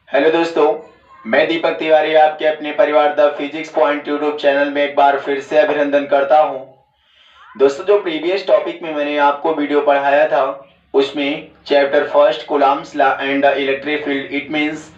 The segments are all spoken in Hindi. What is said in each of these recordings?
हेलो दोस्तों, मैं दीपक तिवारी आपके अपने परिवार the physics point YouTube channel में एक बार फिर से अभिनंदन करता हूं। दोस्तों, जो प्रीवियस टॉपिक में मैंने आपको वीडियो पढ़ाया था उसमें chapter first Coulomb's law and the electric field it means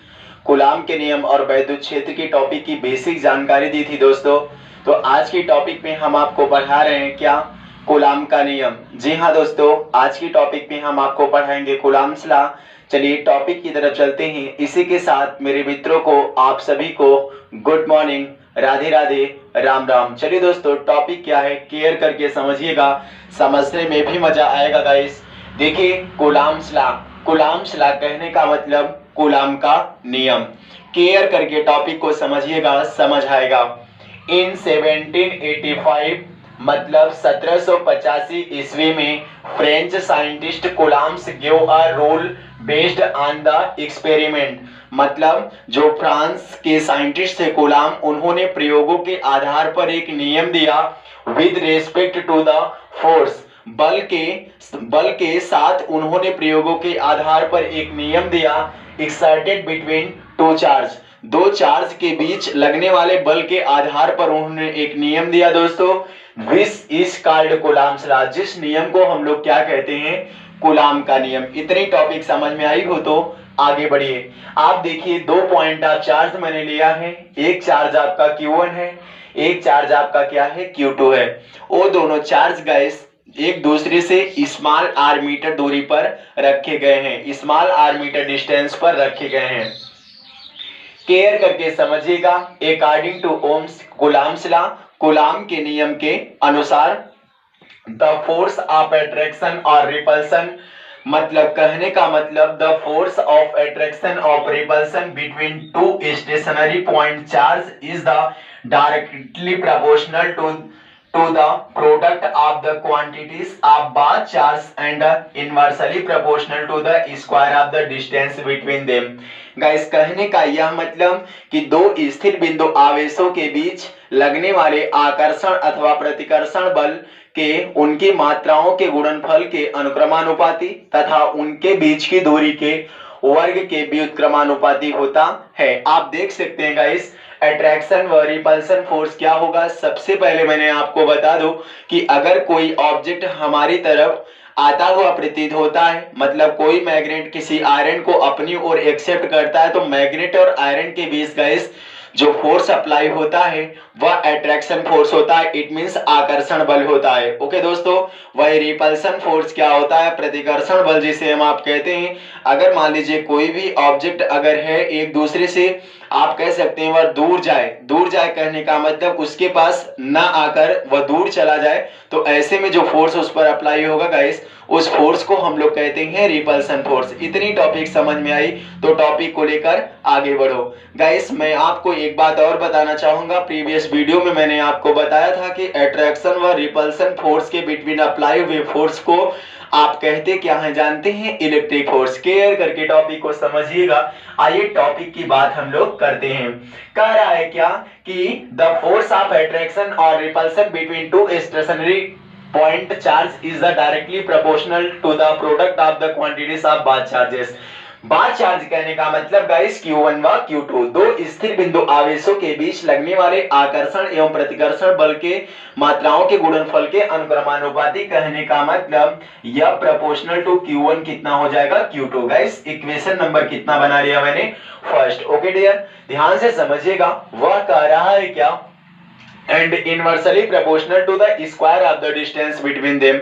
coulomb के नियम और वैद्युत क्षेत्र की टॉपिक की बेसिक जानकारी दी थी दोस्तों। तो आज की टॉपिक में हम आपको पढ़ा रहे हैं क्या, कूलाम का नियम। जी हाँ दोस्तों, आज की टॉपिक में हम आपको पढ़ाएंगे कूलम्ब्स लॉ। चलिए टॉपिक की तरफ चलते हैं। इसी के साथ मेरे मित्रों को, आप सभी को गुड मॉर्निंग, राधे राधे, राम राम। चलिए दोस्तों, टॉपिक क्या है केयर करके समझिएगा, समझने में भी मजा आएगा गाइस। देखिए कूलम्ब्स लॉ, कूलम्ब्स लॉ कहने का मतलब कूलाम का नियम। केयर करके टॉपिक को समझिएगा, समझ आएगा। इन 1785 मतलब 1785 ईस्वी में French scientist Coulomb's give a rule based on the experiment. मतलब जो फ्रांस के साइंटिस्ट थे कूलाम, उन्होंने प्रयोगों के आधार पर एक नियम दिया with respect to the force. बल के साथ उन्होंने प्रयोगों के आधार पर एक नियम दिया एक्सर्टेड बिटवीन टू चार्ज। दो चार्ज के बीच लगने वाले बल के आधार पर उन्होंने एक नियम दिया दोस्तों, which is called Coulomb's law, जिस नियम को हम लोग क्या कहते हैं, कूलाम का नियम। इतनी टॉपिक समझ में आई हो तो आगे बढ़िए। आप देखिए दो पॉइंट ऑफ चार्ज मैंने लिया है, एक चार्ज आपका Q1 है, एक चार्ज आपका क्या है, Q2 है। वो दोनों चार्ज गैस एक दूसरे से स्मॉल आर मीटर दूरी पर रखे गए हैं, स्मॉल आर मीटर डिस्टेंस पर रखे गए हैं। केयर करके समझिएगा। According to Ohm's Coulomb's law, Coulomb के नियम के अनुसार द फोर्स ऑफ अट्रैक्शन और रिपल्सन, मतलब कहने का मतलब the force of attraction of repulsion between two stationary point charge is the directly proportional to the product of the quantities of both charge and inversely proportional to the square of the distance between them। Guys कहने का यह मतलब कि दो स्थिर बिंदु आवेशों के बीच लगने वाले आकर्षण अथवा प्रतिकर्षण बल के उनकी मात्राओं के गुणनफल के अनुक्रमानुपाती तथा उनके बीच की दूरी के वर्ग के व्युत्क्रमानुपाती होता है। आप देख सकते हैं गाइस, अट्रैक्शन व रिपल्सन फोर्स क्या होगा। सबसे पहले मैंने आपको बता दूं कि अगर कोई ऑब्जेक्ट हमारी तरफ आता हुआ प्रतीत होता है, मतलब कोई मैग्नेट किसी आयरन को अपनी ओर एक्सेप्ट करता है, तो मैग्नेट और आयरन के बीच गाइस जो फोर्स अप्लाई होता है वह अट्रैक्शन फोर्स होता है, इट मींस आकर्षण बल होता है। ओके दोस्तों, वही रिपल्सन फोर्स क्या होता है, प्रतिकर्षण बल जिसे हम आप कहते हैं। अगर मान लीजिए कोई भी ऑब्जेक्ट अगर है एक दूसरे से, आप कह सकते हैं वह दूर जाए, दूर जाए कहने का मतलब उसके पास ना आकर वह दूर चला जाए, तो ऐसे में जो फोर्स उस पर अप्लाई होगा गाइस, उस फोर्स को हम लोग कहते हैं रिपल्सन फोर्स। इतनी टॉपिक समझ में आई तो टॉपिक को लेकर आगे बढ़ो। गाइस मैं आपको एक बात और बताना चाहूंगा, प्रीवियस वीडियो में मैंने आपको बताया था कि अट्रैक्शन व रिपल्सन फोर्स के बिटवीन अप्लाई हुए फोर्स को आप कहते क्या है, जानते हैं, इलेक्ट्रिक फोर्स। केयर करके टॉपिक को समझिएगा। आइए टॉपिक की बात हम लोग करते हैं। कह रहा है क्या कि द फोर्स ऑफ अट्रैक्शन और repulsion between two stationary point charge is the directly proportional to the product of the quantities of both charges. Both charge कहने का मतलब गाइस Q1 व Q2, दो स्थिर बिंदु आवेशों के बीच लगने वाले आकर्षण एवं प्रतिकर्षण बल के मात्राओं के गुणनफल के अनुक्रमानुपाती। कहने का मतलब यह प्रोपोर्शनल टू Q1 कितना हो जाएगा, Q2। गाइस इक्वेशन नंबर कितना बना लिया मैंने, फर्स्ट। ओके डियर, ध्यान से समझिएगा। वह कह रहा है क्या, and inversely proportional to the square of the distance between them।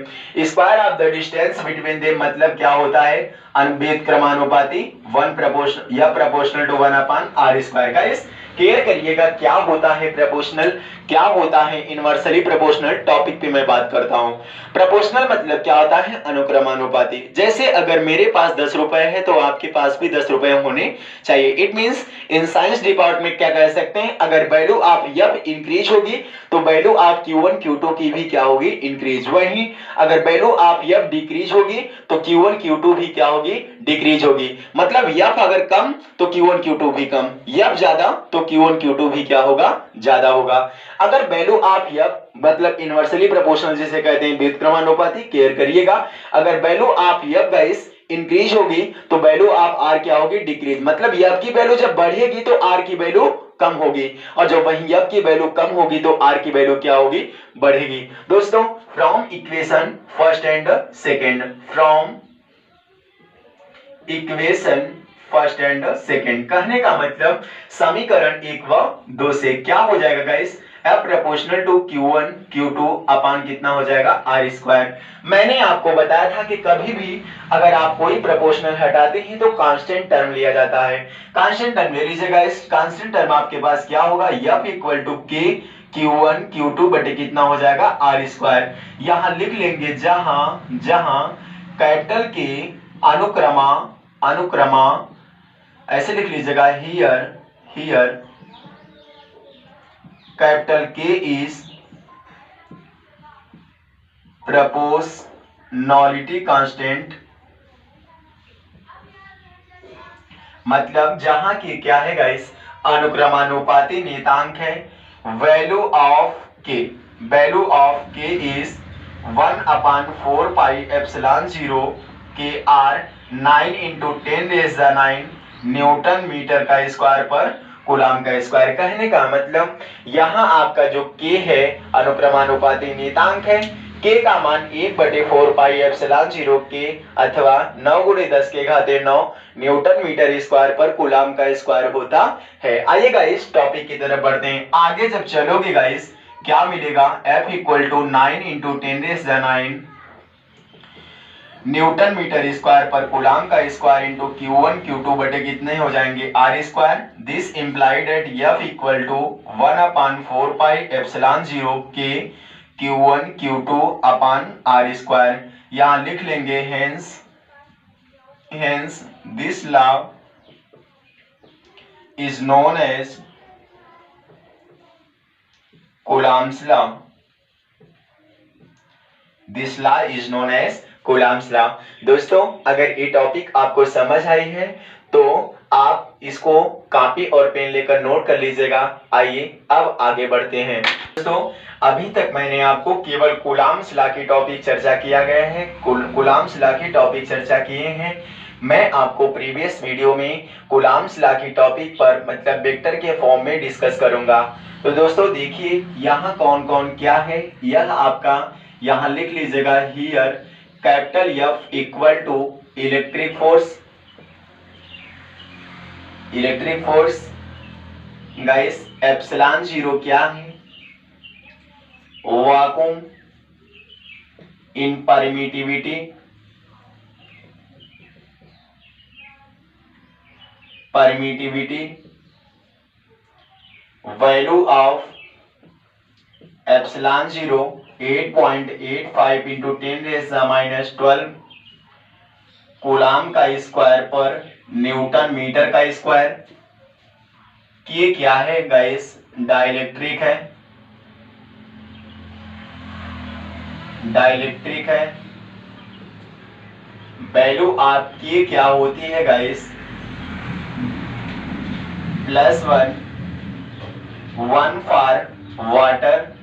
square of the distance between them मतलब क्या होता है, व्युत्क्रमानुपाती, वन प्रोपोर्शनल या proportional to 1/r square. Guys clear करिएगा क्या होता है प्रोपोर्शनल, क्या होता है इनवर्सली प्रोपोर्शनल। टॉपिक पे मैं बात करता हूं। प्रोपोर्शनल मतलब क्या होता है, अनुक्रमानुपाती। जैसे अगर मेरे पास 10 रुपए है तो आपके पास भी 10 रुपए होने चाहिए। It means in science department क्या कह सकते हैं, अगर वैल्यू ऑफ f इंक्रीज होगी तो वैल्यू ऑफ Q1 Q2 की भी क्या होगी, इंक्रीज। वहीं अगर वैल्यू ऑफ f डिक्रीज होगी तो Q1 Q2 भी क्या होगी, डिक्रीज होगी। मतलब f अगर कम तो Q1 Q2 भी कम, f ज्यादा तो Q1 Q2 भी क्या होगा, ज्यादा होगा। अगर वैल्यू ऑफ f मतलब इनवर्सली प्रोपोर्शनल जिसे कहते हैं व्युत्क्रमानुपाती, केयर करिएगा। अगर value of f guys increase होगी तो वैल्यू ऑफ आर क्या होगी, डिक्रीज। मतलब एफ की वैल्यू जब बढ़ेगी तो आर की वैल्यू कम होगी, और जब वही एफ की वैल्यू कम होगी तो आर की वैल्यू क्या होगी, बढ़ेगी। दोस्तों from equation first and second, from equation first and second, कहने का मतलब समीकरण 1 व 2 से क्या हो जाएगा guys, F proportional to Q1 Q2 upon कितना हो जाएगा, R स्क्वायर। मैंने आपको बताया था कि कभी भी अगर आप कोई प्रोपोर्शनल हटाते हैं तो कांस्टेंट टर्म लिया जाता है। कांस्टेंट टर्म ले लीजिए गाइस। कांस्टेंट टर्म आपके पास क्या होगा, F equal to K Q1 Q2 बटे कितना हो जाएगा, R स्क्वायर। यहां लिख लेंगे जहां जहां कैपिटल के अनुक्रमा ऐसे लिख लीजिएगा, here capital K is proportionality constant, मतलब जहां के क्या है गाइस, अनुक्रमानुपाती नियतांक है। वैल्यू ऑफ के इज 1/4 पाई एप्सिलॉन 0 के आर 9 इंटू 10⁹ न्यूटन मीटर का स्क्वायर पर कूलम का स्क्वायर। कहने का मतलब यहाँ आपका जो के है अनुक्रमानुपाती नियतांक है, के का मान 1/4 पाई एप्सिलॉन 0 के अथवा 9 × 10⁹ न्यूटन मीटर स्क्वायर पर कूलम का स्क्वायर होता है। आइए गाइस टॉपिक की तरफ बढ़ते हैं। आगे जब चलोगे गाइस क्या मिलेगा, F equal to 9 into 10⁹ newton metre square पर कूलम का स्क्वायर इंटू Q1 Q2 बटे कितने हो जाएंगे, R square. This implied that F equal to 1/4 pi epsilon 0 के Q1 Q2 अपान R स्क्वायर। यहां लिख लेंगे hence this law is known as Coulomb's law. This law is known as Coulomb's law। दोस्तों अगर ये टॉपिक आपको समझ आई है तो आप इसको कॉपी और पेन लेकर नोट कर लीजिएगा। आइए अब आगे बढ़ते हैं। दोस्तों अभी तक मैंने आपको केवल कूलम्स लॉ की टॉपिक चर्चा किया गया है, कूलम्स लॉ की टॉपिक चर्चा किए हैं। मैं आपको प्रीवियस वीडियो में कूलम्स लॉ की टॉपिक पर मतलब वेक्टर के फॉर्म में डिस्कस करूंगा। तो दोस्तों देखिए यहाँ कौन कौन क्या है, यह आपका यहाँ लिख लीजिएगा, here capital F equal to electric force guys, epsilon 0 क्या है, vacuum in permittivity, value of epsilon 0 8.85 into 10⁻⁻12 coulomb का स्क्वायर पर न्यूटन मीटर का स्क्वायर। ये क्या है गाइस, डाइलेक्ट्रिक है। वैल्यू आपकी क्या होती है guys, +1 for water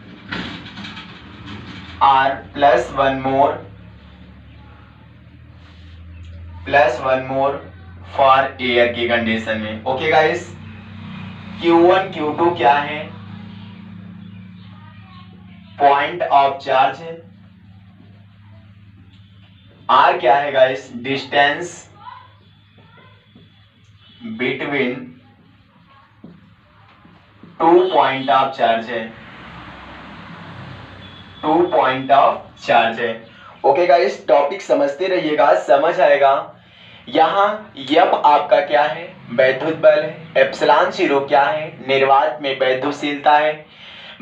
R +1 more for air की कंडीशन में। ओके गाइस, Q1 Q2 क्या है, पॉइंट ऑफ चार्ज है। R क्या है guys, distance between 2 point of charge है, 2 पॉइंट ऑफ चार्ज है। ओके गाइस टॉपिक समझते रहिएगा, समझ आएगा। यहाँ F आपका क्या है, वैद्युत बल है। एप्सिलॉन 0 क्या है, निर्वात में वैद्युतशीलता है।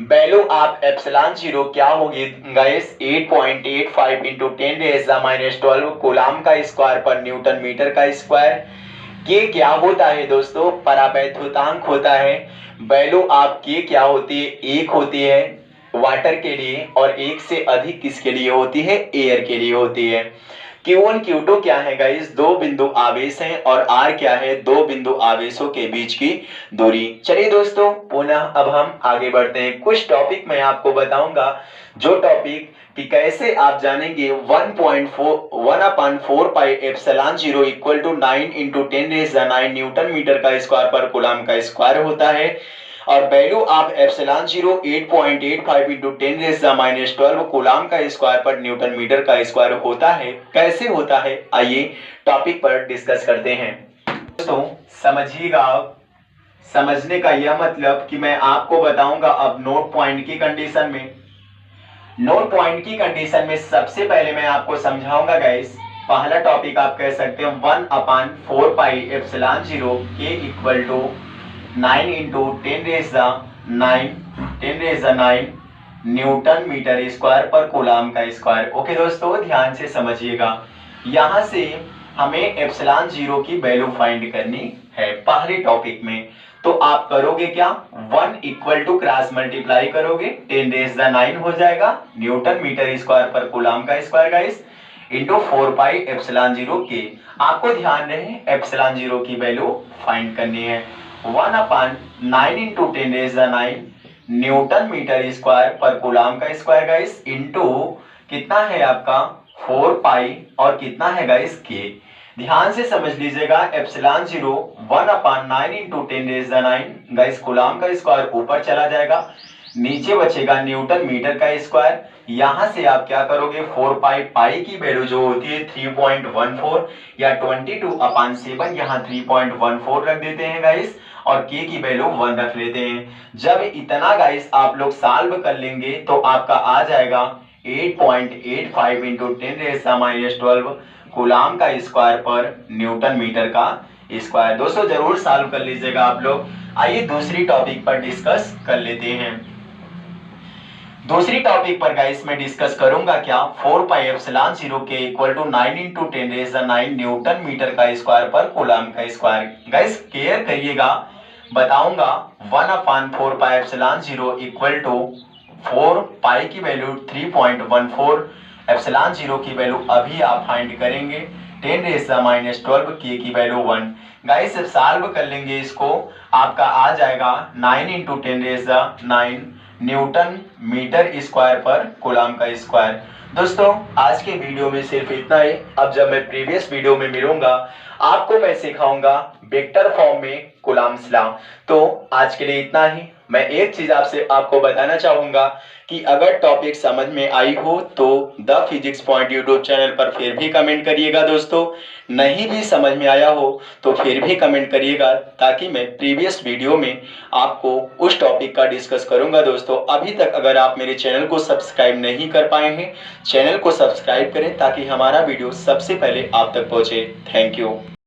वैल्यू ऑफ एप्सिलॉन 0 क्या होगी गाइस, 8.85 इंटू 10⁻⁻12 कूलम का स्क्वायर पर न्यूटन मीटर का स्क्वायर। के क्या होता है दोस्तों, परावैद्युतांक होता है। वैल्यू ऑफ के क्या होती है, 1 होती है वाटर के लिए और 1 से अधिक किसके लिए होती है, एयर के लिए होती है। Q1 Q2 क्या है गाइस, दो बिंदु आवेश हैं और R क्या है, दो बिंदु आवेशों के बीच की दूरी। चलिए दोस्तों पुनः अब हम आगे बढ़ते हैं। कुछ टॉपिक मैं आपको बताऊंगा, जो टॉपिक कि कैसे आप जानेंगे 1/4 pi epsilon 0 equal to 9 into 10⁹ newton metre का स्क्वायर पर कूलम का स्क्वायर होता है, और वैल्यू आप एप्सिलॉन 0 8.85 इंटू 10⁻⁻12 कूलम का स्क्वायर पर न्यूटन मीटर का स्क्वायर होता है। कैसे होता है, आइए टॉपिक पर डिस्कस करते हैं। दोस्तों समझिएगा, समझने का यह मतलब कि मैं आपको बताऊंगा अब नोट पॉइंट की कंडीशन में। नोट पॉइंट की कंडीशन में सबसे पहले मैं आपको समझाऊंगा गाइस, पहला टॉपिक आप कह सकते हैं 1/4 पाई एप्सिलॉन 0 के equal to 9 into 10⁹ newton metre square पर कूलम का स्क्वायर। ओके दोस्तों ध्यान से समझिएगा, यहां से हमें एप्सिलॉन 0 की वैल्यू फाइंड करनी है पहले टॉपिक में। तो आप करोगे क्या, 1 इक्वल टू क्रॉस मल्टीप्लाई करोगे 10⁹ हो जाएगा न्यूटन मीटर स्क्वायर पर कूलम का स्क्वायर गाइस, इंटू 4 पाई एप्सिलॉन 0 के। आपको ध्यान रहे एप्सिलॉन 0 की वैल्यू फाइंड करनी है 1/9 इंटू 10⁹ न्यूटन मीटर स्क्वायर पर कूलम का स्क्वायर गाइस, इंटू कितना है आपका 4 पाई और कितना है गाइस के। ध्यान से समझ लीजिएगा, एप्सिलॉन 0 1/9 इंटू 10⁹ गाइस कूलम का स्क्वायर ऊपर चला जाएगा, नीचे बचेगा न्यूटन मीटर का स्क्वायर। यहां से आप क्या करोगे 4 पाई, पाई की वैल्यू जो होती है 3.14 या 22/7, यहाँ 3.14 रख देते हैं गाइस, और के की वैल्यू 1 रख लेते हैं। जब इतना गाइस आप लोग सॉल्व कर लेंगे तो आपका आ जाएगा 8.85 इंटू 10⁻12 कूलम का स्क्वायर पर न्यूटन मीटर का स्क्वायर। दोस्तों जरूर सॉल्व कर लीजिएगा आप लोग। आइए दूसरी टॉपिक पर डिस्कस कर लेते हैं। दूसरी टॉपिक पर गाइस मैं डिस्कस करूंगा क्या, 4 पाई एप्सिलॉन 0 के equal to 9 into 10⁹ newton metre का स्क्वायर पर कूलम का स्क्वायर। गाइस केयर करिएगा, बताऊंगा 1/4 pi epsilon 0 equal to 4 pi की वैल्यू 3.14, एप्सिलॉन 0 की वैल्यू अभी आप फाइंड करेंगे 10⁻12 के की वैल्यू 1। गाइस जब सॉल्व कर लेंगे इसको आपका आ जाएगा 9 इंटू 10⁹ न्यूटन मीटर स्क्वायर पर कूलम का स्क्वायर। दोस्तों आज के वीडियो में सिर्फ इतना ही। अब जब मैं प्रीवियस वीडियो में मिलूंगा आपको मैं सिखाऊंगा वेक्टर फॉर्म में कूलम्स लॉ। तो आज के लिए इतना ही। मैं एक चीज आपको बताना चाहूंगा कि अगर टॉपिक समझ में आई हो तो the physics point YouTube channel पर फिर भी कमेंट करिएगा। दोस्तों नहीं भी समझ में आया हो तो फिर भी कमेंट करिएगा, ताकि मैं प्रीवियस वीडियो में आपको उस टॉपिक का डिस्कस करूंगा। दोस्तों अभी तक अगर आप मेरे चैनल को सब्सक्राइब नहीं कर पाए हैं, चैनल को सब्सक्राइब करें ताकि हमारा वीडियो सबसे पहले आप तक पहुंचे। Thank you.